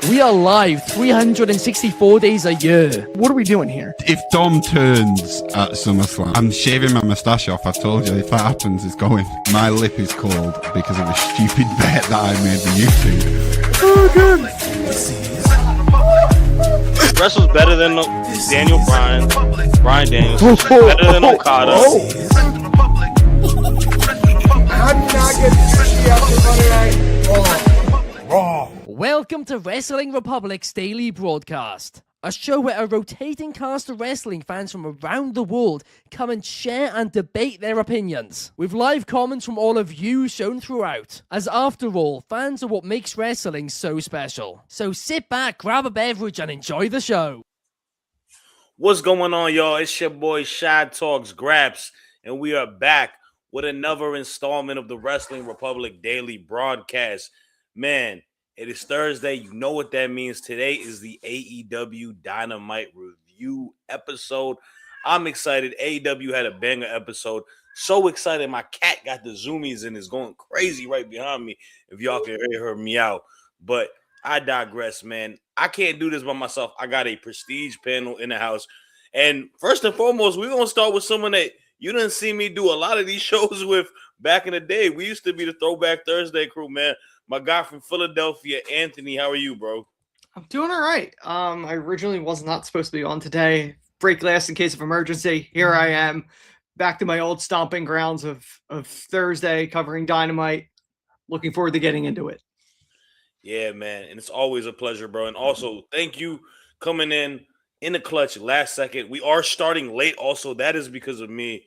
We are live 364 days a year. What are we doing here? If Dom turns at SummerSlam, I'm shaving my moustache off. I've told you, if that happens, it's going. My lip is cold because of a stupid bet that I made with YouTube. Oh, good. Wrestle's better than Daniel Bryan. Bryan Daniels. Better than Okada. How do you not get 50 after Monday Night Raw? Welcome to Wrestling Republic's daily broadcast, a show where a rotating cast of wrestling fans from around the world come and share and debate their opinions, with live comments from all of you shown throughout, as after all, fans are what makes wrestling so special. So sit back, grab a beverage, and enjoy the show. What's going on, y'all? It's your boy Shad Talks Graps, and we are back with another installment of the Wrestling Republic daily broadcast. Man, it is Thursday. You know what that means. Today is the AEW Dynamite review episode. I'm excited. AEW had a banger episode. So excited. My cat got the zoomies and is going crazy right behind me. If y'all can hear her meow. But I digress, man. I can't do this by myself. I got a prestige panel in the house. And first and foremost, we're going to start with someone that you didn't see me do a lot of these shows with back in the day. We used to be the Throwback Thursday crew, man. My guy from Philadelphia, Anthony, how are you, bro? I'm doing all right. I originally was not supposed to be on today. Break glass in case of emergency. Here I am, back to my old stomping grounds of Thursday, covering Dynamite. Looking forward to getting into it. Yeah, man, and it's always a pleasure, bro. And also, thank you coming in the clutch last second. We are starting late. Also, that is because of me.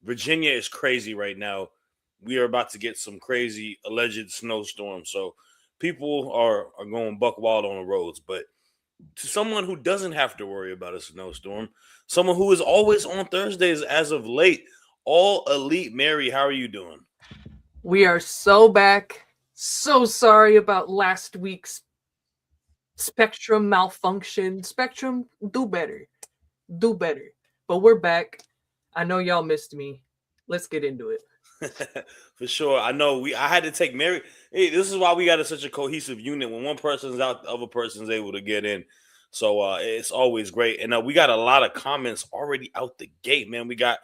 Virginia is crazy right now. We are about to get some crazy alleged snowstorms. So people are going buck wild on the roads. But to someone who doesn't have to worry about a snowstorm, someone who is always on Thursdays as of late, All Elite Mary, how are you doing? We are so back. So sorry about last week's Spectrum malfunction. Spectrum, do better. Do better. But we're back. I know y'all missed me. Let's get into it. For sure. I know I had to take Mary. Hey, this is why we got such a cohesive unit. When one person's out, the other person's able to get in. So it's always great. And we got a lot of comments already out the gate, man. We got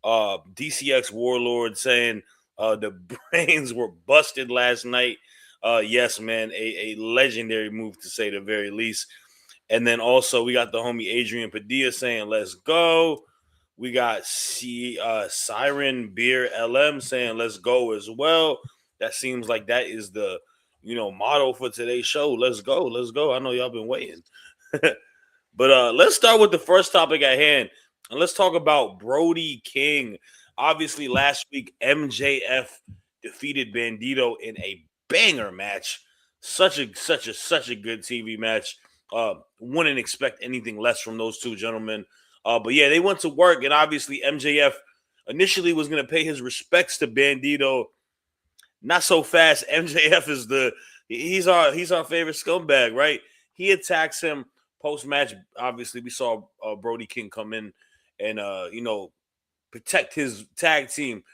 DCX Warlord saying the brains were busted last night. Yes, man, a legendary move to say the very least. And then also we got the homie Adrian Padilla saying, let's go. We got Siren Beer LM saying, let's go as well. That seems like that is the, motto for today's show. Let's go. Let's go. I know y'all been waiting. But let's start with the first topic at hand. And let's talk about Brody King. Obviously, last week, MJF defeated Bandito in a banger match. Such a good TV match. Wouldn't expect anything less from those two gentlemen. But yeah, they went to work, and obviously MJF initially was going to pay his respects to Bandito. Not so fast. MJF is he's our favorite scumbag, right? He attacks him post-match. Obviously, we saw Brody King come in and protect his tag team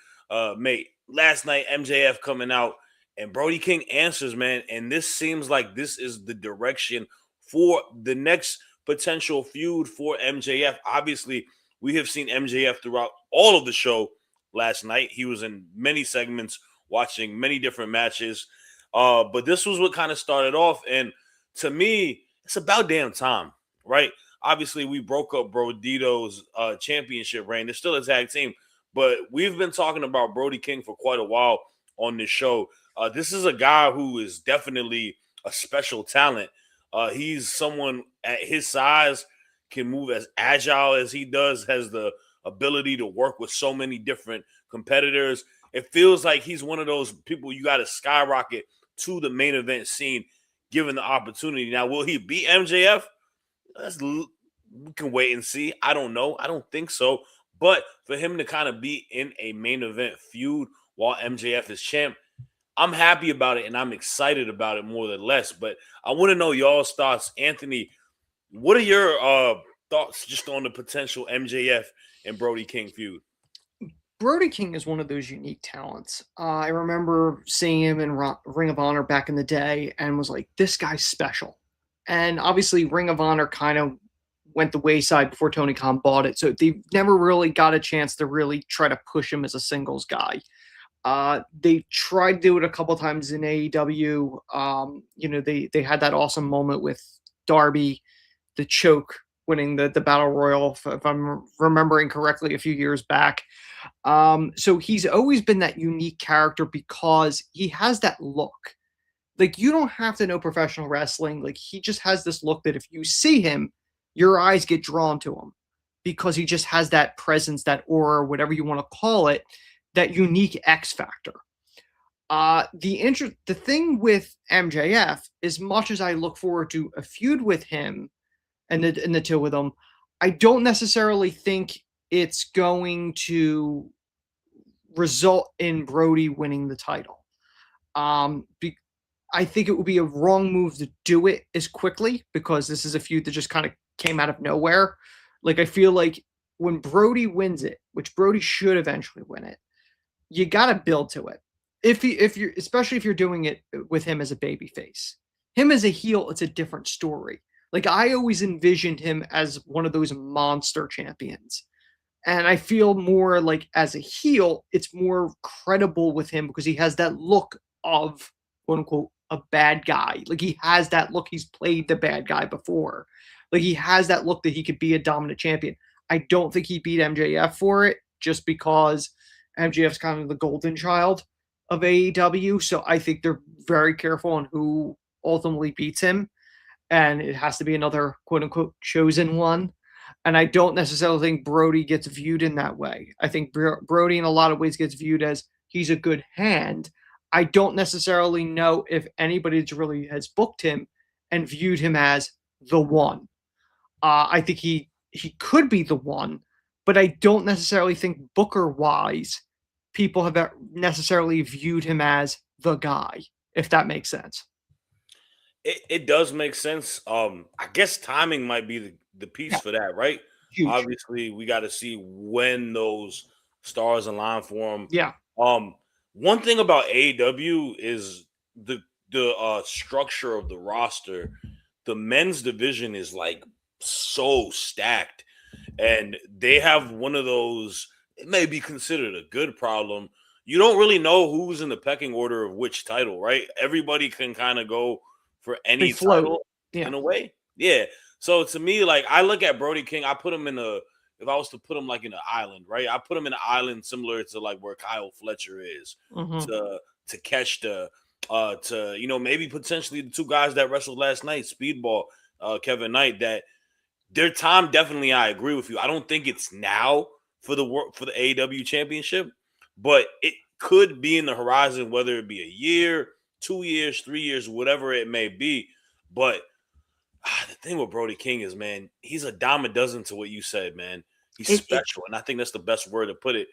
mate. Last night, MJF coming out, and Brody King answers, man. And this seems like this is the direction for the next potential feud for MJF. Obviously, we have seen MJF throughout all of the show last night. He was in many segments, watching many different matches. But this was what kind of started off. And to me, it's about damn time, right? Obviously, we broke up Brodito's championship reign. They're still a tag team. But we've been talking about Brody King for quite a while on this show. This is a guy who is definitely a special talent. He's someone at his size, can move as agile as he does, has the ability to work with so many different competitors. It feels like he's one of those people you got to skyrocket to the main event scene, given the opportunity. Now, will he beat MJF? We can wait and see. I don't know. I don't think so. But for him to kind of be in a main event feud while MJF is champ, I'm happy about it, and I'm excited about it more than less. But I want to know y'all's thoughts. Anthony, what are your thoughts just on the potential MJF and Brody King feud? Brody King is one of those unique talents. I remember seeing him in Ring of Honor back in the day and was like, this guy's special. And obviously, Ring of Honor kind of went the wayside before Tony Khan bought it. So they never really got a chance to really try to push him as a singles guy. They tried to do it a couple times in AEW. They had that awesome moment with Darby, the choke, winning the Battle Royal, if I'm remembering correctly, a few years back. So he's always been that unique character because he has that look. Like, you don't have to know professional wrestling. Like, he just has this look that if you see him, your eyes get drawn to him because he just has that presence, that aura, whatever you want to call it, that unique X factor. The thing with MJF, as much as I look forward to a feud with him and the two of them, I don't necessarily think it's going to result in Brody winning the title. I think it would be a wrong move to do it as quickly because this is a feud that just kind of came out of nowhere. Like, I feel like when Brody wins it, which Brody should eventually win it, you got to build to it. Especially if you're doing it with him as a babyface. Him as a heel, it's a different story. Like, I always envisioned him as one of those monster champions. And I feel more like as a heel, it's more credible with him because he has that look of, quote unquote, a bad guy. Like, he has that look. He's played the bad guy before. Like, he has that look that he could be a dominant champion. I don't think he beat MJF for it just because MJF's kind of the golden child of AEW. So I think they're very careful on who ultimately beats him. And it has to be another, quote unquote, chosen one. And I don't necessarily think Brody gets viewed in that way. I think Brody in a lot of ways gets viewed as he's a good hand. I don't necessarily know if anybody really has booked him and viewed him as the one. I think he could be the one, but I don't necessarily think Booker-wise people have necessarily viewed him as the guy, if that makes sense. It does make sense. I guess timing might be the piece for that, right? Huge. Obviously, we got to see when those stars align for him. Yeah. One thing about AEW is the structure of the roster. The men's division is like so stacked, and they have one of those. It may be considered a good problem. You don't really know who's in the pecking order of which title, right? Everybody can kind of go for any title in a way. Yeah. So to me, like, I look at Brody King, I put him if I was to put him like in an island, right? I put him in an island similar to like where Kyle Fletcher is to catch to maybe potentially the two guys that wrestled last night, Speedball, Kevin Knight, that their time definitely, I agree with you. I don't think it's now for the AEW championship, but it could be in the horizon, whether it be a year, 2 years, 3 years, whatever it may be. But the thing with Brody King is, man, he's a dime a dozen to what you said, man. He's special, and I think that's the best word to put it.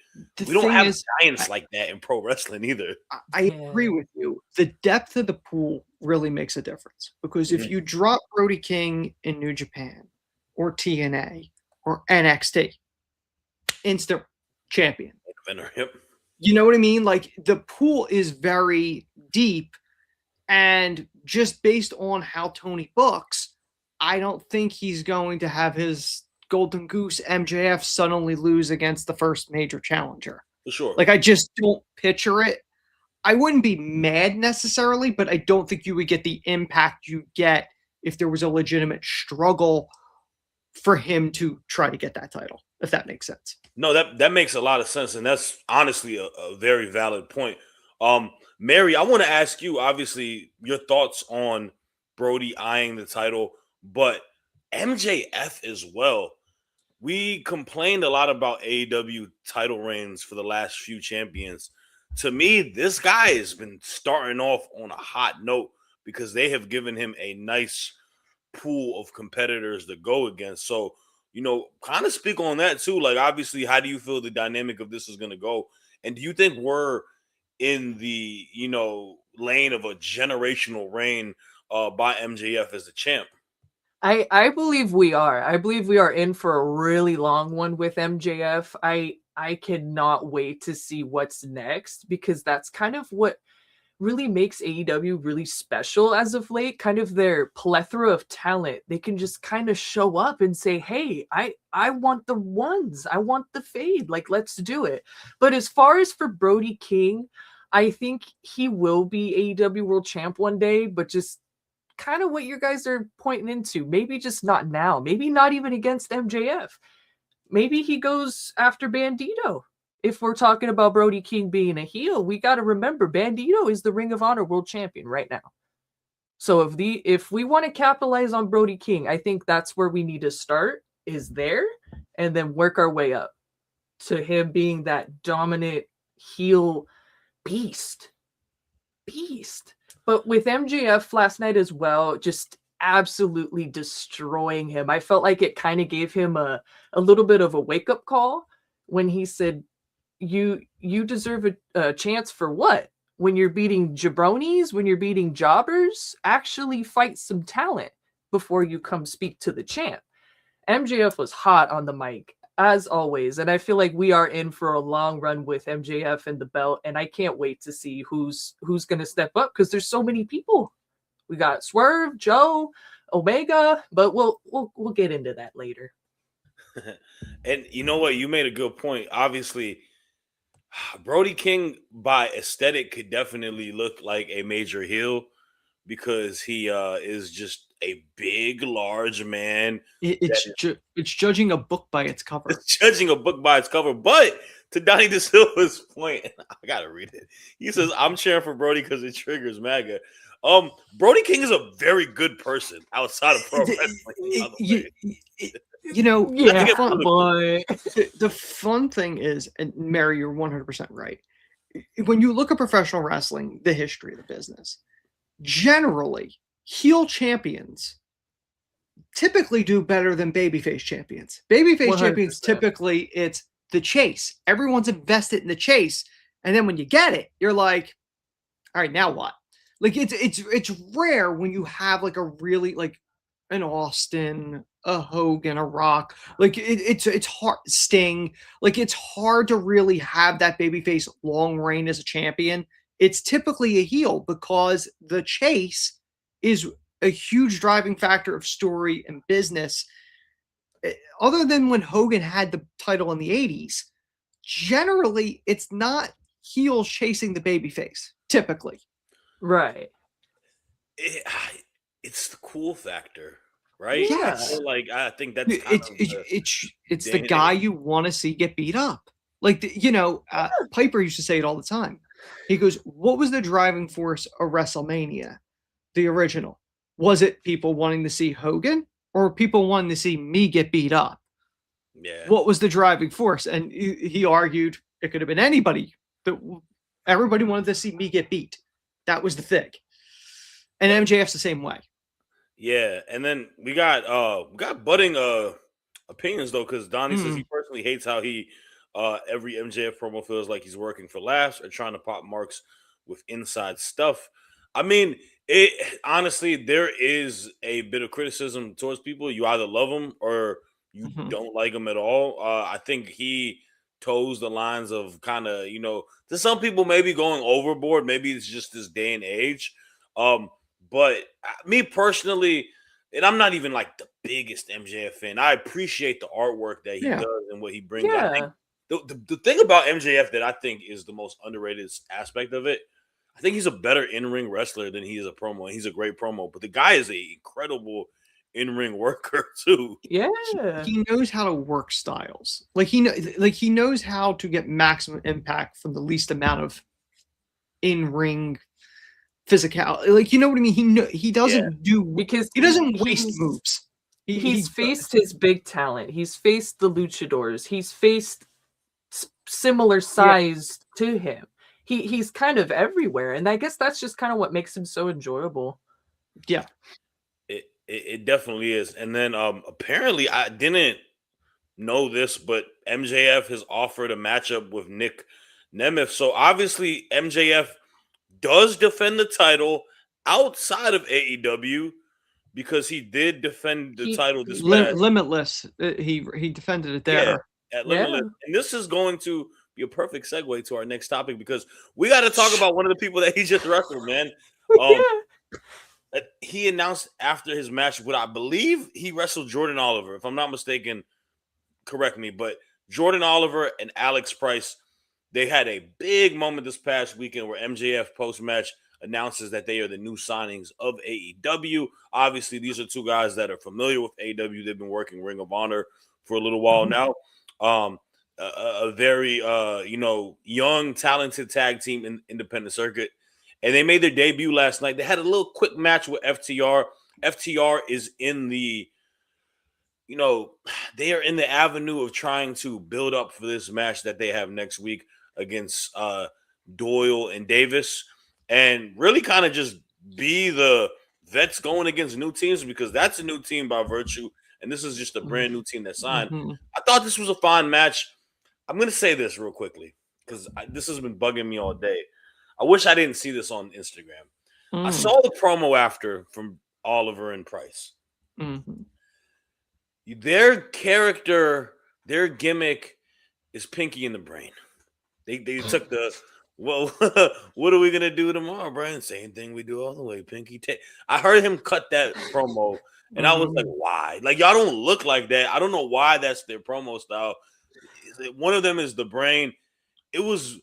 We don't have giants like that in pro wrestling either. I agree with you. The depth of the pool really makes a difference because if you drop Brody King in New Japan or TNA or NXT, instant champion. Yep. You know what I mean? Like, the pool is very deep, and just based on how Tony books, I don't think he's going to have his Golden Goose MJF suddenly lose against the first major challenger. For sure. Like, I just don't picture it. I wouldn't be mad necessarily, but I don't think you would get the impact you get if there was a legitimate struggle for him to try to get that title, if that makes sense. No, that makes a lot of sense, and that's honestly a very valid point. Mary, I want to ask you, obviously, your thoughts on Brody eyeing the title, but MJF as well. We complained a lot about AEW title reigns for the last few champions. To me, this guy has been starting off on a hot note because they have given him a nice pool of competitors to go against. So, kind of speak on that too. Like, obviously, how do you feel the dynamic of this is going to go? And do you think we're in the, lane of a generational reign by MJF as the champ? I believe we are. I believe we are in for a really long one with MJF. I cannot wait to see what's next because that's kind of what really makes AEW really special as of late, kind of their plethora of talent. They can just kind of show up and say, hey, I want the ones, I want the fade, like, let's do it. But as far as for Brody King, I think he will be AEW World Champ one day, but just kind of what you guys are pointing into. Maybe just not now. Maybe not even against MJF. Maybe he goes after Bandito. If we're talking about Brody King being a heel, we got to remember Bandito is the Ring of Honor World Champion right now. So if we want to capitalize on Brody King, I think that's where we need to start, is there, and then work our way up to him being that dominant heel beast. But with MJF last night as well, just absolutely destroying him. I felt like it kind of gave him a little bit of a wake-up call when he said, you deserve a chance for what? When you're beating jabronis, when you're beating jobbers, actually fight some talent before you come speak to the champ. MJF was hot on the mic, as always, and I feel like we are in for a long run with MJF and the belt, and I can't wait to see who's going to step up, because there's so many people. We got Swerve, Joe, Omega, but we'll get into that later. And you know what? You made a good point. Obviously, Brody King by aesthetic could definitely look like a major heel because he is just a big, large man. It's judging a book by its cover. It's judging a book by its cover. But to Donnie De Silva's point, I gotta read it. He says, "I'm cheering for Brody because it triggers MAGA." Brody King is a very good person outside of pro wrestling. You know, Yeah, the fun thing is, and Mary, you're 100% right. When you look at professional wrestling, the history of the business, generally, heel champions typically do better than babyface champions. Babyface 100%. champions, typically, it's the chase. Everyone's invested in the chase. And then when you get it, you're like, all right, now what? Like, it's rare when you have like a really, like, an Austin, a Hogan, a Rock. Like, it's hard. Sting. Like, it's hard to really have that babyface long reign as a champion. It's typically a heel because the chase is a huge driving factor of story and business. Other than when Hogan had the title in the 80s, generally it's not heels chasing the babyface, typically. Right. It's the cool factor, right? Yes. I think that's it's the guy you want to see get beat up. Like, Piper used to say it all the time. He goes, what was the driving force of WrestleMania? The original. Was it people wanting to see Hogan or people wanting to see me get beat up? Yeah. What was the driving force? And he argued it could have been anybody. Everybody wanted to see me get beat. That was the thing. And MJF's the same way. Yeah, and then we got budding opinions though, because Donnie says he personally hates how he every MJF promo feels like he's working for laughs or trying to pop marks with inside stuff. I mean, honestly, there is a bit of criticism towards people. You either love them or you don't like them at all. I think he toes the lines of kind of, there's some people maybe going overboard. Maybe it's just this day and age. But me personally, and I'm not even like the biggest MJF fan. I appreciate the artwork that he does and what he brings. Yeah. I think the thing about MJF that I think is the most underrated aspect of it, I think he's a better in-ring wrestler than he is a promo. And he's a great promo, but the guy is an incredible in-ring worker too. Yeah. He knows how to work styles. He knows how to get maximum impact from the least amount of in-ring physical. Like, you know what I mean? He doesn't do, because he doesn't waste moves. He's faced his big talent. He's faced the luchadors. He's faced similar size to him. He's kind of everywhere, and I guess that's just kind of what makes him so enjoyable. Yeah, it definitely is. And then apparently, I didn't know this, but MJF has offered a matchup with Nick Nemeth. So obviously, MJF does defend the title outside of AEW because he did defend the title this past. Limitless. He defended it there. Yeah, at Limitless. And this is going to be a perfect segue to our next topic because we got to talk about one of the people that he just wrestled, man. He announced after his match, what I believe he wrestled Jordan Oliver. If I'm not mistaken, correct me, but Jordan Oliver and Alex Price, they had a big moment this past weekend where MJF post-match announces that they are the new signings of AEW. Obviously, these are two guys that are familiar with AEW. They've been working Ring of Honor for a little while now. A very, young, talented tag team in independent circuit. And they made their debut last night. They had a little quick match with FTR. FTR is in the, they are in the avenue of trying to build up for this match that they have next week against Doyle and Davis, and really kind of just be the vets going against new teams, because that's a new team by virtue, and this is just a brand new team that signed. I thought this was a fine match. I'm going to say this real quickly because this has been bugging me all day. I wish I didn't see this on Instagram. I saw the promo after from Oliver and Price. Their character, their gimmick is Pinky in the Brain. They took the, well, what are we going to do tomorrow, Brian? Same thing we do all the way, Pinky. I heard him cut that promo, and I was like, why? Like, y'all don't look like that. I don't know why that's their promo style. One of them is the Brain. It was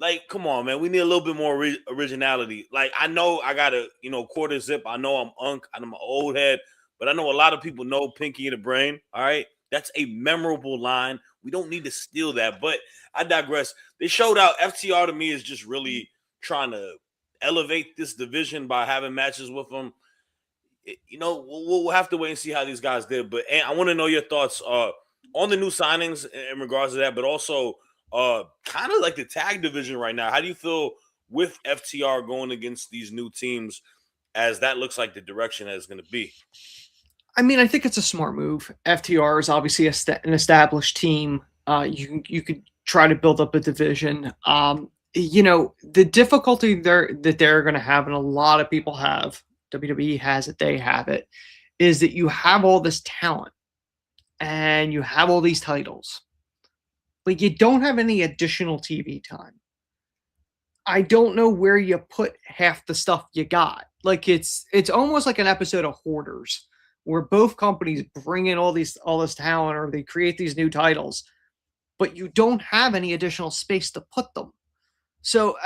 like, come on, man. We need a little bit more originality. Like, I know I got a, quarter zip. I know I'm Unk. I'm an old head. But I know a lot of people know Pinky in the Brain. All right. That's a memorable line. We don't need to steal that. But I digress. They showed out. FTR to me is just really trying to elevate this division by having matches with them. We'll have to wait and see how these guys did. But I want to know your thoughts on the new signings in regards to that, but also kind of like the tag division right now. How do you feel with FTR going against these new teams, as that looks like the direction that it's going to be? I mean, I think it's a smart move. FTR is obviously an established team. You could try to build up a division. The difficulty that they're going to have, and a lot of people have, WWE has it, they have it, is that you have all this talent and you have all these titles, but you don't have any additional TV time. I don't know where you put half the stuff you got. Like, it's almost like an episode of Hoarders, where both companies bring in all this talent, or they create these new titles, but you don't have any additional space to put them. So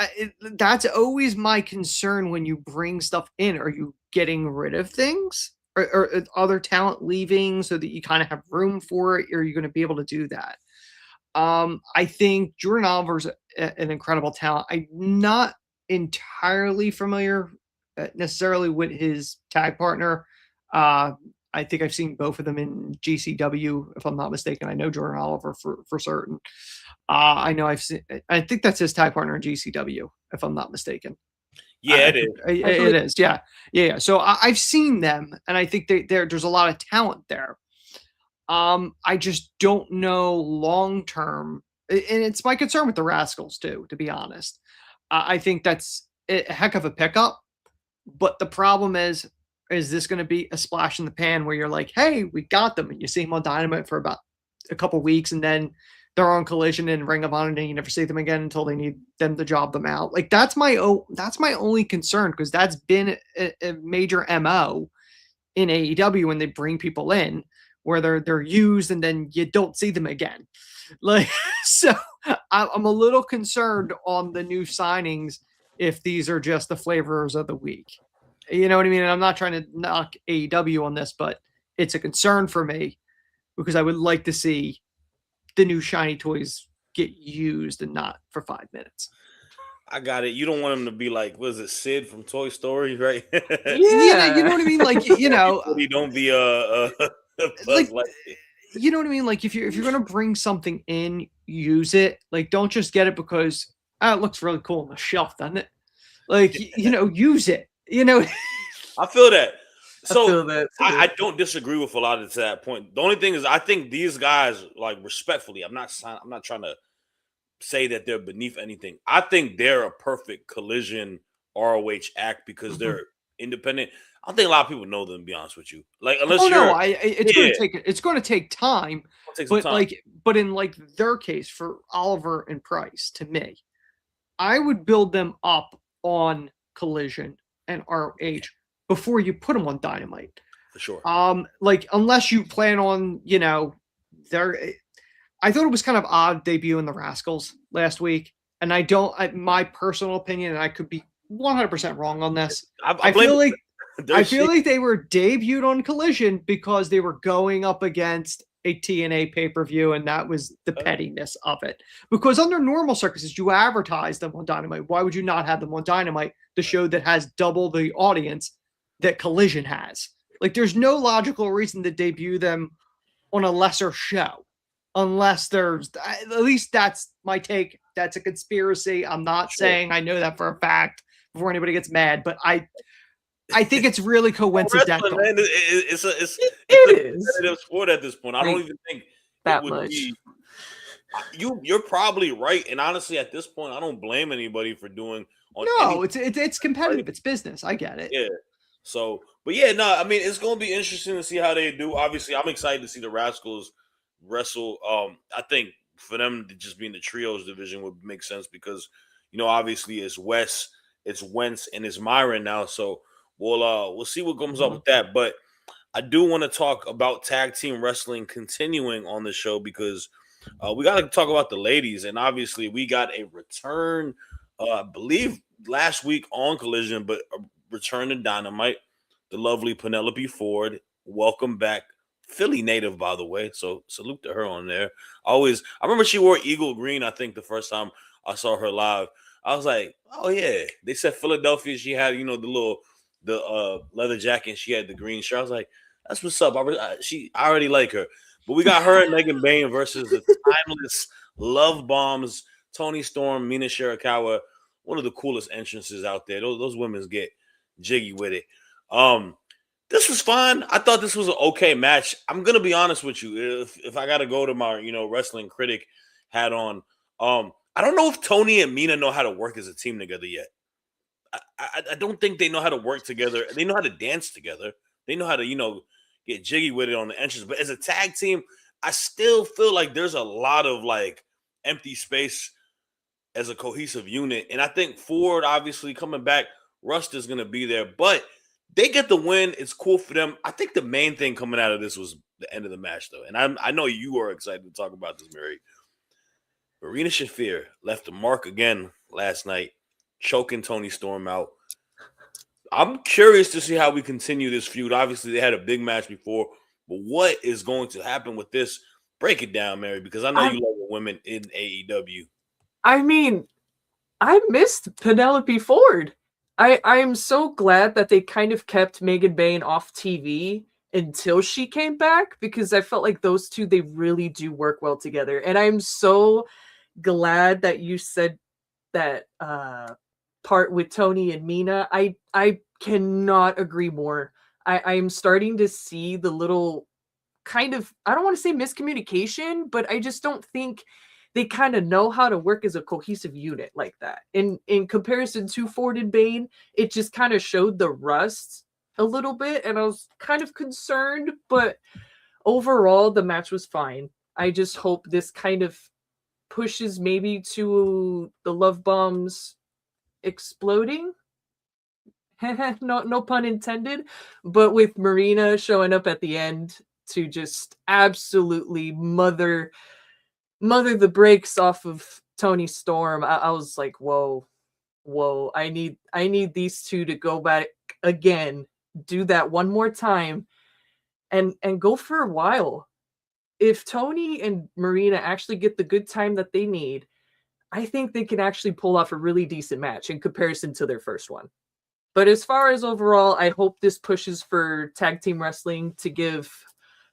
that's always my concern when you bring stuff in. Are you getting rid of things, or other talent leaving so that you kind of have room for it? Or are you going to be able to do that? I think Jordan Oliver's an incredible talent. I'm not entirely familiar necessarily with his tag partner. I think I've seen both of them in GCW, if I'm not mistaken. I know Jordan Oliver for certain. I think that's his tag partner in GCW, if I'm not mistaken. Yeah, it is. It is. Yeah. So I've seen them, and I think there's a lot of talent there. I just don't know long term, and it's my concern with the Rascals too, to be honest. I think that's a heck of a pickup, but the problem is this going to be a splash in the pan where you're like, hey, we got them, and you see them on Dynamite for about a couple weeks, and then they're on Collision and Ring of Honor, and you never see them again until they need them to job them out. Like, that's my only concern, because that's been a major MO in AEW when they bring people in, where they're used and then you don't see them again. Like, so I'm a little concerned on the new signings if these are just the flavors of the week. You know what I mean? And I'm not trying to knock AEW on this, but it's a concern for me, because I would like to see the new shiny toys get used and not for 5 minutes. I got it. You don't want him to be like, was it Sid from Toy Story, right? Yeah, you know what I mean? Like, you don't be like, you know what I mean? Like, if you're gonna bring something in, use it. Like, don't just get it because it looks really cool on the shelf, doesn't it? Like, use it. I feel that. So I feel that too. I don't disagree with a lot of to that point. The only thing is, I think these guys, like, respectfully, I'm not trying to say that they're beneath anything. I think they're a perfect Collision ROH act because they're independent. I don't think a lot of people know them. To be honest with you, like unless Oh you're, no, it's going to take time. it'll take some But time. but in like their case for Oliver and Price, to me, I would build them up on Collision and ROH before you put them on Dynamite. For sure. Like unless you plan on, I thought it was kind of odd debuting the Rascals last week, and my personal opinion, and I could be 100% wrong on this. I feel like they were debuted on Collision because they were going up against a TNA pay-per-view, and that was the pettiness of it. Because under normal circumstances, you advertise them on Dynamite. Why would you not have them on Dynamite, the show that has double the audience that Collision has? Like, there's no logical reason to debut them on a lesser show, unless there's, at least that's my take. That's a conspiracy. I'm not saying I know that for a fact before anybody gets mad, but I think it's really coincidental. Wrestling, man, it's a competitive sport at this point. I don't even think that it would much. be. You're probably right, and honestly, at this point, I don't blame anybody for doing. It's competitive. It's business. I get it. Yeah. So, but yeah, no, I mean, it's going to be interesting to see how they do. Obviously, I'm excited to see the Rascals wrestle. I think for them to just be in the trios division would make sense because, obviously it's Wes, it's Wentz, and it's Myron now. So we'll see what comes up with that. But I do want to talk about tag team wrestling continuing on the show because we got to talk about the ladies. And obviously we got a return, I believe last week on Collision, but a return to Dynamite. The lovely Penelope Ford. Welcome back. Philly native, by the way. So salute to her on there. I remember she wore eagle green, I think, the first time I saw her live. I was like, oh yeah. They said Philadelphia. She had, the leather jacket and she had the green shirt. I was like, that's what's up. I already like her. But we got her and Megan Bain versus the timeless Love Bombs, Toni Storm, Mina Shirakawa. One of the coolest entrances out there. Those women get jiggy with it. This was fun. I thought this was an okay match. I'm gonna be honest with you. If I gotta go to my wrestling critic hat on, I don't know if Tony and Mina know how to work as a team together yet. I don't think they know how to work together. They know how to dance together. They know how to get jiggy with it on the entrance. But as a tag team, I still feel like there's a lot of like empty space as a cohesive unit. And I think Ford obviously coming back, Rust is gonna be there, but they get the win. It's cool for them. I think the main thing coming out of this was the end of the match, though. And I know you are excited to talk about this, Mary. Marina Shafir left a mark again last night, choking Toni Storm out. I'm curious to see how we continue this feud. Obviously, they had a big match before, but what is going to happen with this? Break it down, Mary, because I know you love the women in AEW. I mean, I missed Penelope Ford. I am so glad that they kind of kept Megan Bain off TV until she came back because I felt like those two, they really do work well together. And I'm so glad that you said that part with Tony and Mina. I cannot agree more. I am starting to see the little kind of, I don't want to say miscommunication, but I just don't think they kind of know how to work as a cohesive unit like that. In comparison to Ford and Bain, it just kind of showed the rust a little bit, and I was kind of concerned, but overall, the match was fine. I just hope this kind of pushes maybe to the Love Bombs exploding. No pun intended, but with Marina showing up at the end to just absolutely mother the brakes off of Toni Storm. I was like, whoa. I need these two to go back again, do that one more time, and go for a while. If Toni and Marina actually get the good time that they need, I think they can actually pull off a really decent match in comparison to their first one. But as far as overall, I hope this pushes for tag team wrestling to give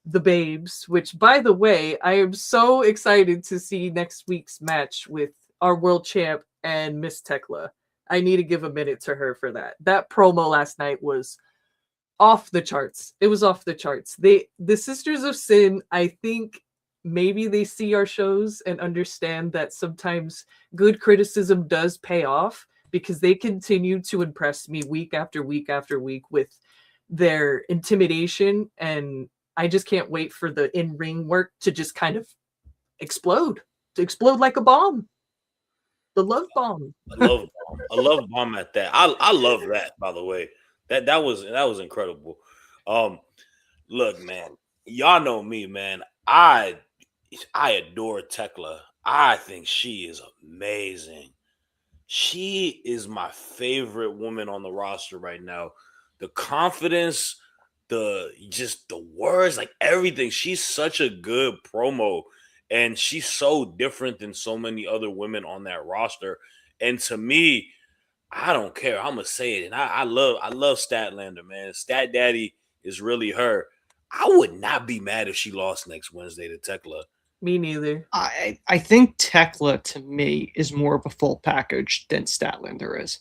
the babes, which, by the way, I am so excited to see next week's match with our world champ and Miss Tekla. I need to give a minute to her for that. That promo last night was off the charts. It was off the charts. The Sisters of Sin, I think maybe they see our shows and understand that sometimes good criticism does pay off, because they continue to impress me week after week after week with their intimidation, and I just can't wait for the in-ring work to just kind of explode like a bomb. The love bomb. I love bomb at that. I love that, by the way. That was incredible. Look, man, y'all know me, man. I adore Tekla. I think she is amazing. She is my favorite woman on the roster right now. The confidence, the words, like everything. She's such a good promo, and she's so different than so many other women on that roster. And to me, I don't care. I'm gonna say it, and I love Statlander, man. Stat Daddy is really her. I would not be mad if she lost next Wednesday to Tekla. Me neither. I think Tekla to me is more of a full package than Statlander is.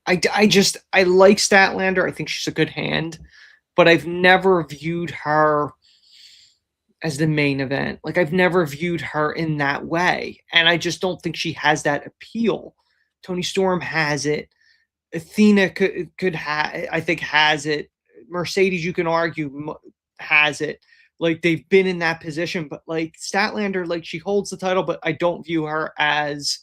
I like Statlander. I think she's a good hand, but I've never viewed her as the main event. Like, I've never viewed her in that way, and I just don't think she has that appeal. Toni Storm has it. Athena could I think has it. Mercedes, you can argue, has it. Like, they've been in that position, but like Statlander, like, she holds the title, but I don't view her as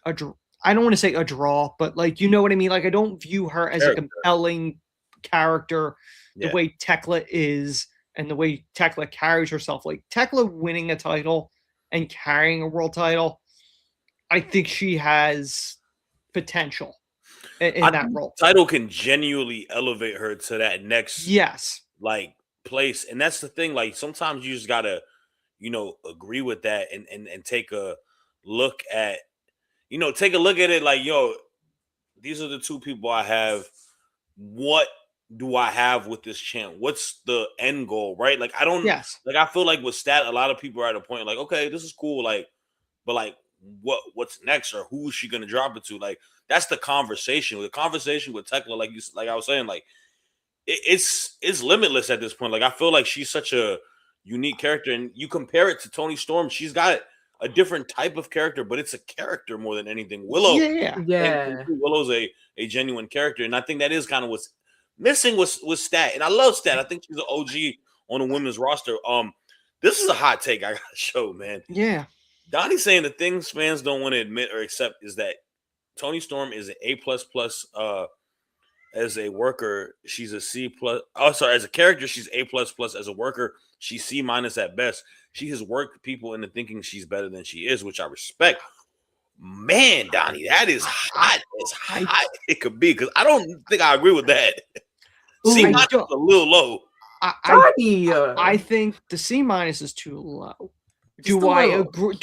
I don't want to say a draw, but like, you know what I mean? Like, I don't view her as a compelling character the way Tekla is and the way Tekla carries herself. Like, Tekla winning a title and carrying a world title, I think she has potential in that role. Title can genuinely elevate her to that next like place. And that's the thing. Like, sometimes you just gotta, agree with that and take a look at, it like, yo, these are the two people I have. What do I have with this champ? What's the end goal, right? Like, I don't like, I feel like with Stat, a lot of people are at a point like, okay, this is cool, like, but like, what's next, or who is she gonna drop it to? Like, that's the conversation. The conversation with Tekla, like I was saying, like, it's limitless at this point. Like, I feel like she's such a unique character, and you compare it to Toni Storm, she's got a different type of character, but it's a character more than anything. Willow's a genuine character, and I think that is kind of what's missing with Stat. And I love Stat. I think she's an OG on the women's roster. This is a hot take I gotta show, man. Yeah. Donnie's saying the things fans don't want to admit or accept is that Toni Storm is an A++. As a worker, she's a C++. Oh, sorry. As a character, she's A++. As a worker, she's C- at best. She has worked people into thinking she's better than she is, which I respect. Man, Donnie, that is hot. As hot it could be, because I don't think I agree with that. C- is a little low. I think the C- is too low. Do I agree?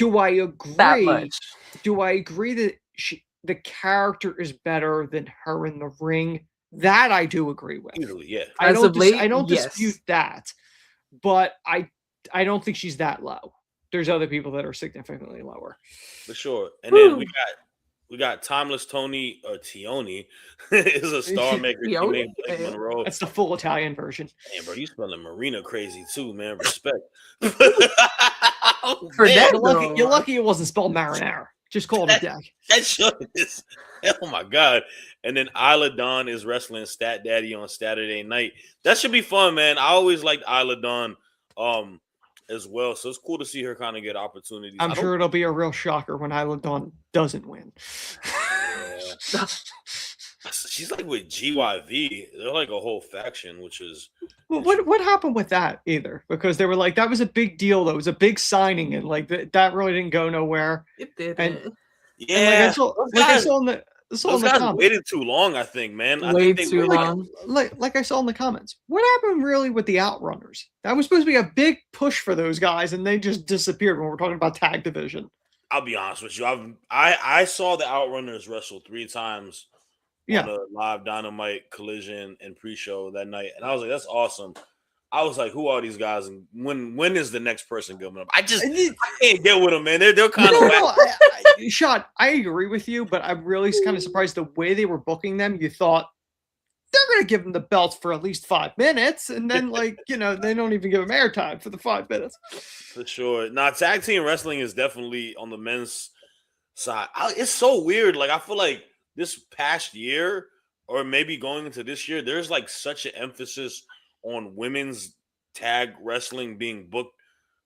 That much. Do I agree that the character is better than her in the ring? That I do agree with. Easily, yeah. I don't dispute that, but I don't think she's that low. There's other people that are significantly lower. For sure. And then we got Timeless Tony, or Tioni, is a star maker. Blake Monroe. That's the full Italian version. Man, bro, you spelling Marina crazy too, man. Respect. You're lucky it wasn't spelled marinara. Just call it a day. That show is, oh my God. And then Isla Dawn is wrestling Stat Daddy on Saturday night. That should be fun, man. I always liked Isla Dawn as well. So it's cool to see her kind of get opportunities. I'm sure it'll be a real shocker when Isla Dawn doesn't win. Yeah. She's like with GYV. They're like a whole faction, which is what happened with that either? Because they were like, that was a big deal. That was a big signing, and like that really didn't go nowhere. It did. And yeah, I saw in the comments, waited too long. I think, man. Way too long. Like I saw in the comments, what happened really with the Outrunners? That was supposed to be a big push for those guys, and they just disappeared when we're talking about tag division. I'll be honest with you. I saw the Outrunners wrestle 3 times. On a live Dynamite Collision and pre-show that night, and I was like, "That's awesome." I was like, "Who are these guys? And when is the next person coming up?" I can't get with them, man. They're kind of Shad, I agree with you, but I'm really kind of surprised the way they were booking them. You thought they're going to give them the belts for at least 5 minutes, and then they don't even give them airtime for the 5 minutes. For sure. Now, tag team wrestling is definitely on the men's side. It's so weird. Like, I feel like this past year, or maybe going into this year, there's like such an emphasis on women's tag wrestling being booked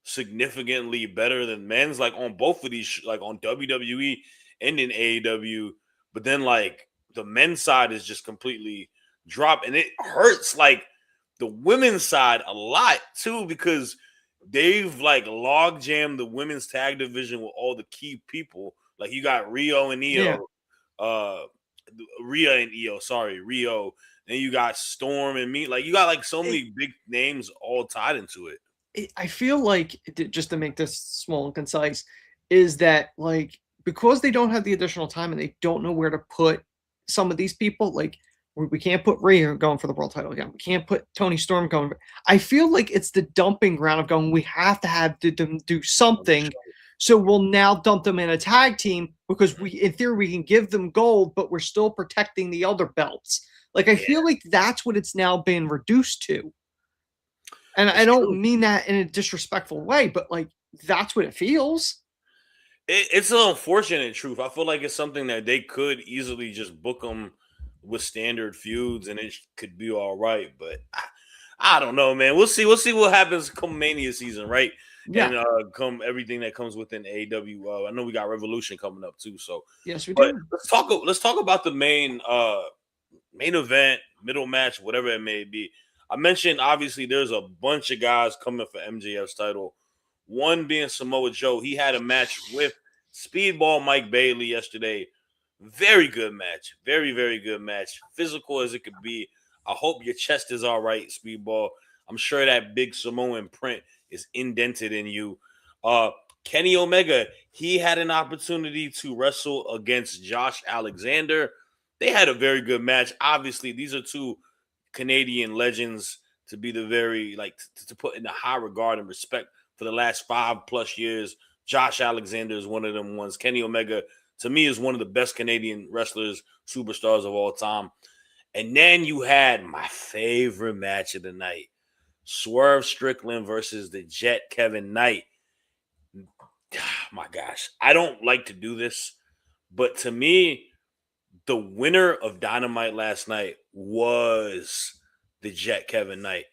significantly better than men's, like on both of these, like on WWE and in AEW. But then like the men's side is just completely dropped, and it hurts like the women's side a lot too, because they've like log jammed the women's tag division with all the key people. Like you got Rio and Yeah. Io, Rhea and Io, sorry, Rio. Then you got Storm and me. Like you got like so many big names all tied into it. I feel like, just to make this small and concise, is that like because they don't have the additional time and they don't know where to put some of these people, like we can't put Rhea going for the world title again. We can't put Tony Storm going. I feel like it's the dumping ground of going, we have to have them do something. So we'll now dump them in a tag team because in theory, we can give them gold, but we're still protecting the other belts. Like, I feel like that's what it's now been reduced to. And I don't mean that in a disrespectful way, but like, that's what it feels. It's an unfortunate truth. I feel like it's something that they could easily just book them with standard feuds and it could be all right. But I don't know, man. We'll see. We'll see what happens come Mania season, right? Yeah. And come everything that comes within AEW. I know we got Revolution coming up too. So yes, we but do. Let's talk about the main event, middle match, whatever it may be. I mentioned obviously there's a bunch of guys coming for MJF's title. One being Samoa Joe. He had a match with Speedball Mike Bailey yesterday. Very good match. Very, very good match. Physical as it could be. I hope your chest is all right, Speedball. I'm sure that big Samoan print is indented in you. Kenny Omega, he had an opportunity to wrestle against Josh Alexander. They had a very good match. Obviously, these are two Canadian legends to be the very, like, to put in the high regard and respect for the last 5+ years. Josh Alexander is one of them ones. Kenny Omega, to me, is one of the best Canadian wrestlers, superstars of all time. And then you had my favorite match of the night, Swerve Strickland versus the Jet Kevin Knight. My gosh, I don't like to do this, but to me, the winner of Dynamite last night was the Jet Kevin Knight.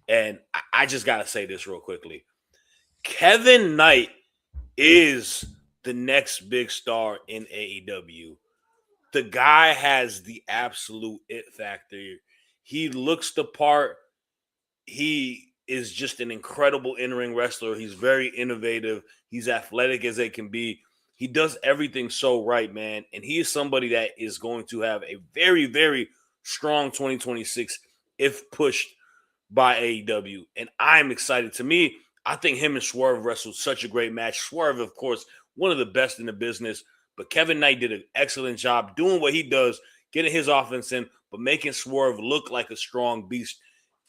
And I just got to say this real quickly. Kevin Knight is the next big star in AEW. The guy has the absolute it factor. He looks the part. He is just an incredible in-ring wrestler. He's very innovative. He's athletic as they can be. He does everything so right, man. And he is somebody that is going to have a very, very strong 2026 if pushed by AEW. And I'm excited. To me, I think him and Swerve wrestled such a great match. Swerve, of course, one of the best in the business. But Kevin Knight did an excellent job doing what he does, getting his offense in, but making Swerve look like a strong beast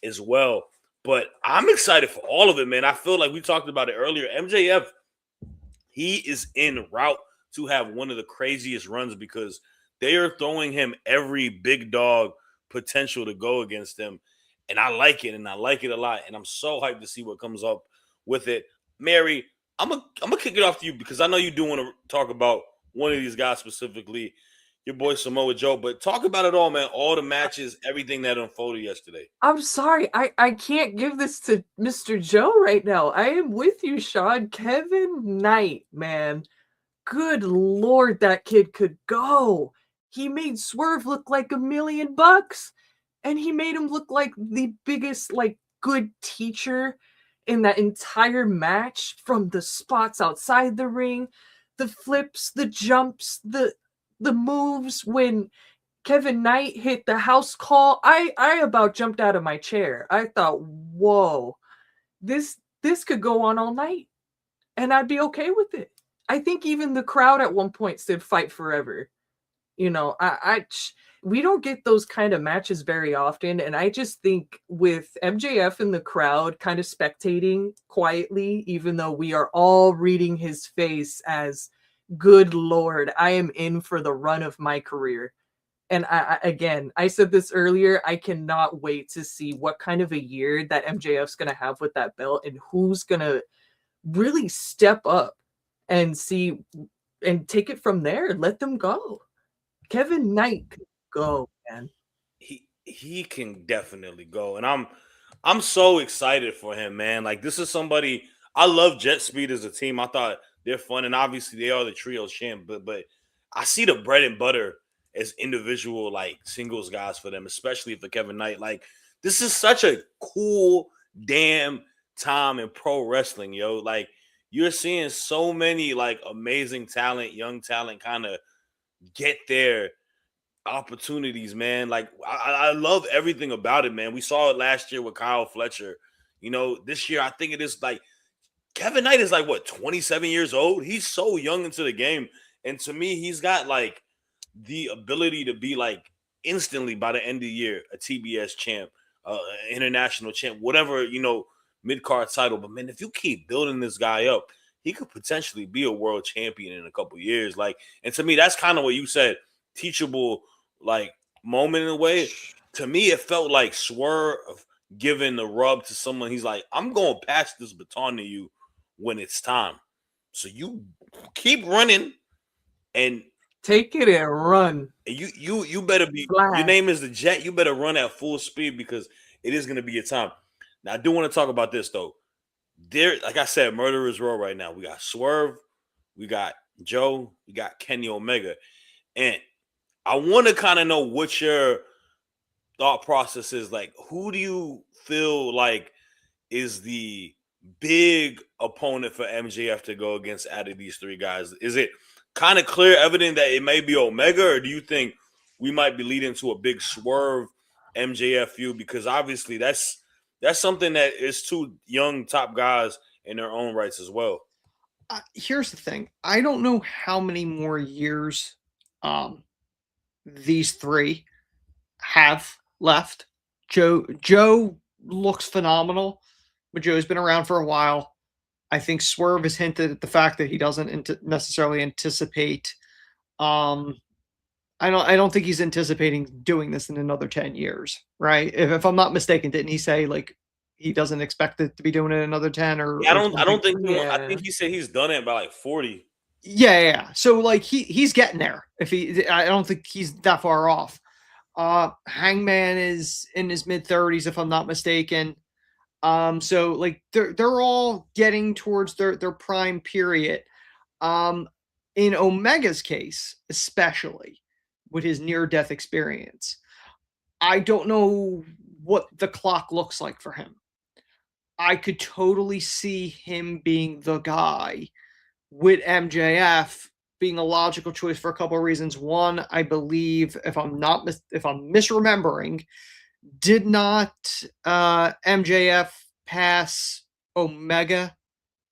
as well. But I'm excited for all of it, man. I feel like we talked about it earlier. MJF, he is en route to have one of the craziest runs because they are throwing him every big dog potential to go against him. And I like it, and I like it a lot. And I'm so hyped to see what comes up with it. Mary, I'm gonna kick it off to you because I know you do want to talk about one of these guys specifically, your boy Samoa Joe. But talk about it all, man. All the matches, everything that unfolded yesterday. I'm sorry, I can't give this to Mr. Joe right now. I am with you, Shad. Kevin Knight, man. Good Lord, that kid could go. He made Swerve look like $1 million. And he made him look like the biggest, like, good teacher in that entire match, from the spots outside the ring, the flips, the jumps, the moves. When Kevin Knight hit the house call, I about jumped out of my chair. I thought, whoa, this could go on all night, and I'd be okay with it. I think even the crowd at one point said "Fight Forever." You know, we don't get those kind of matches very often, and I just think with MJF in the crowd kind of spectating quietly, even though we are all reading his face as, good Lord, I am in for the run of my career. And I said this earlier, I cannot wait to see what kind of a year that MJF's going to have with that belt and who's going to really step up and see and take it from there and let them go. Kevin Knight go, man. He can definitely go, and I'm so excited for him, man. Like, this is somebody I love. Jet Speed as a team. I thought they're fun, and obviously they are the trio champ. But I see the bread and butter as individual like singles guys for them, especially for Kevin Knight. Like, this is such a cool damn time in pro wrestling, yo. Like, you're seeing so many like amazing talent, young talent, kind of get their opportunities, man. Like, I love everything about it, man. We saw it last year with Kyle Fletcher. You know, this year I think it is like Kevin Knight is like what 27 years old. He's so young into the game, and to me, he's got like the ability to be like instantly by the end of the year a TBS champ, international champ, whatever, mid card title. But man, if you keep building this guy up, he could potentially be a world champion in a couple years. Like, and to me, that's kind of what you said, teachable like moment in a way. To me, it felt like Swerve giving the rub to someone. He's like, I'm going to pass this baton to you when it's time. So you keep running and take it and run. You better be. Fly. Your name is the Jet. You better run at full speed because it is going to be your time. Now, I do want to talk about this though. There, like I said, Murderers Row right now. We got Swerve, we got Joe, we got Kenny Omega, and I want to kind of know what your thought process is. Like, who do you feel like is the big opponent for MJF to go against out of these three guys? Is it kind of clear, evident that it may be Omega, or do you think we might be leading to a big Swerve MJF feud? Because obviously that's something that is two young top guys in their own rights as well. Here's the thing. I don't know how many more years these three have left. Joe looks phenomenal, but Joe's been around for a while. I think Swerve has hinted at the fact that he doesn't necessarily anticipate. I don't think he's anticipating doing this in another 10 years, right? If I'm not mistaken, didn't he say like he doesn't expect it to be doing it another 10 or? I don't think. Yeah. I think he said he's done it by like 40. Yeah. So like he's getting there. I don't think he's that far off. Hangman is in his mid 30s, if I'm not mistaken. So like they're all getting towards their prime period. In Omega's case, especially with his near-death experience, I don't know what the clock looks like for him. I could totally see him being the guy, with MJF being a logical choice for a couple of reasons. One, I believe, if I'm misremembering, did not MJF pass Omega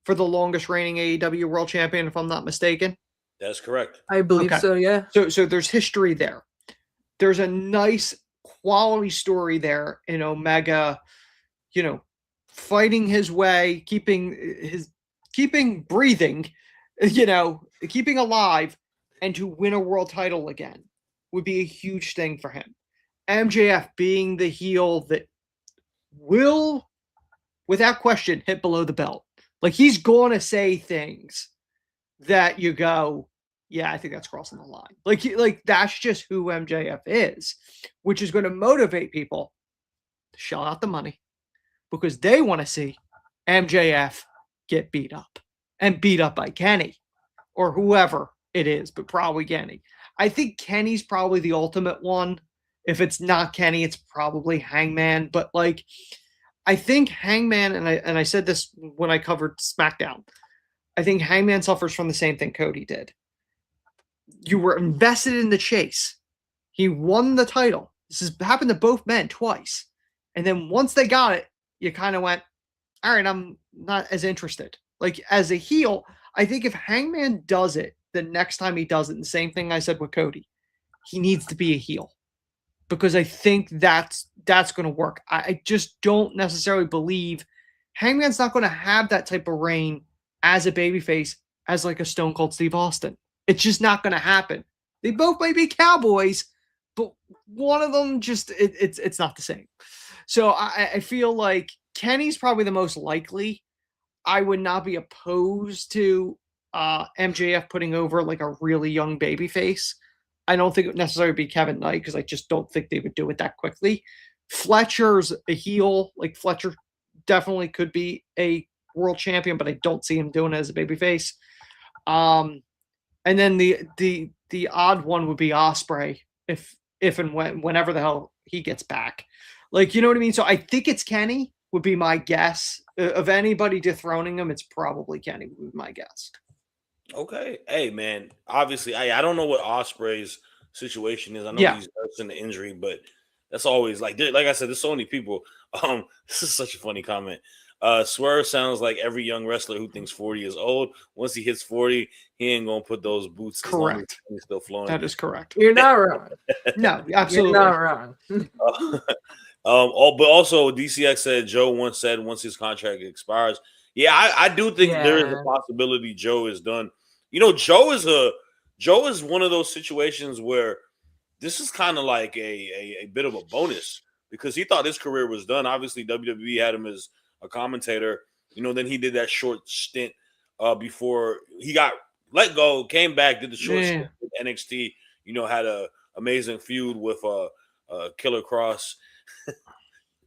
for the longest reigning AEW World Champion, if I'm not mistaken? That's correct. I believe so, yeah. So there's history there. There's a nice quality story there in Omega, fighting his way, keeping breathing, keeping alive, and to win a world title again would be a huge thing for him. MJF being the heel that will, without question, hit below the belt. Like, he's going to say things that you go, yeah, I think that's crossing the line. Like that's just who MJF is, which is going to motivate people to shell out the money because they want to see MJF get beat up and beat up by Kenny or whoever it is, but probably Kenny. I think Kenny's probably the ultimate one. If it's not Kenny, it's probably Hangman. But like, I think Hangman, and I said this when I covered SmackDown, I think Hangman suffers from the same thing Cody did. You were invested in the chase. He won the title. This has happened to both men twice. And then once they got it, you kind of went, all right, I'm not as interested. Like, as a heel, I think if Hangman does it the next time he does it, the same thing I said with Cody, he needs to be a heel. Because I think that's going to work. I just don't necessarily believe Hangman's not going to have that type of reign as a babyface as like a Stone Cold Steve Austin. It's just not going to happen. They both might be cowboys, but one of them just it's not the same. So I feel like Kenny's probably the most likely. I would not be opposed to MJF putting over like a really young babyface. I don't think it would necessarily be Kevin Knight because I just don't think they would do it that quickly. Fletcher's a heel. Like Fletcher definitely could be a world champion, but I don't see him doing it as a babyface. And then the odd one would be Ospreay if and whenever the hell he gets back. Like, you know what I mean? So I think it's Kenny would be my guess. Of anybody dethroning him, it's probably Kenny would be my guess. Okay. Hey, man. Obviously, I don't know what Ospreay's situation is. I know he's nursing the injury, but that's always like I said, there's so many people. This is such a funny comment. Swerve sounds like every young wrestler who thinks 40 is old. Once he hits 40, he ain't gonna put those boots. Correct. He's still flowing. That is correct. You're not wrong. No, absolutely You're not wrong. But also DCX said Joe once said once his contract expires. Yeah, I do think there is a possibility Joe is done. You know, Joe is one of those situations where this is kind of like a bit of a bonus because he thought his career was done. Obviously, WWE had him as a commentator. You know, then he did that short stint before he got let go, came back, did the short stint with NXT. You know, had a amazing feud with Killer Cross.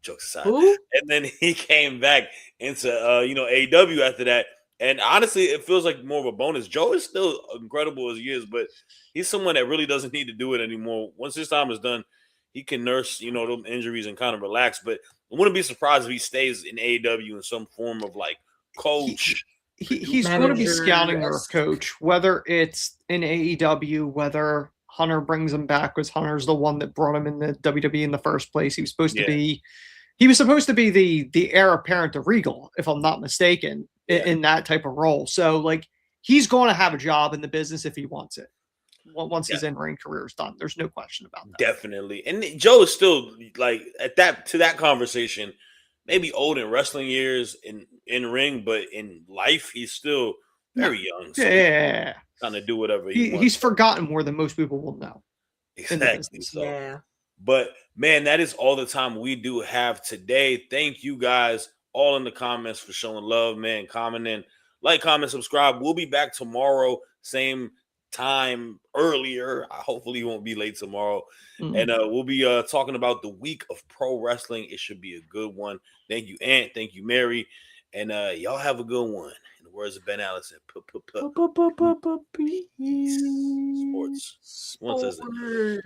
Jokes aside. Who? And then he came back into AEW after that. And honestly, it feels like more of a bonus. Joe is still incredible as he is, but he's someone that really doesn't need to do it anymore. Once his time is done, he can nurse, those injuries and kind of relax. But I wouldn't be surprised if he stays in AEW in some form of like coach. He's going to be scouting or coach, whether it's in AEW, whether Hunter brings him back because Hunter's the one that brought him in the WWE in the first place. He was supposed to be the heir apparent to Regal, if I'm not mistaken, in that type of role. So like he's going to have a job in the business if he wants it. Once his in-ring career is done, there's no question about that. Definitely. And Joe is still like to that conversation, maybe old in wrestling years in ring, but in life he's still very young. So trying to do whatever he's forgotten more than most people will know. Exactly. So. But man, that is all the time we do have today. Thank you guys all in the comments for showing love, man. Commenting, like, comment, subscribe. We'll be back tomorrow, same time earlier. Hopefully you won't be late tomorrow. And we'll be talking about the week of pro wrestling. It should be a good one. Thank you, Ant. Thank you, Mary. And y'all have a good one. In the words of Ben Allison. Sports. One says that.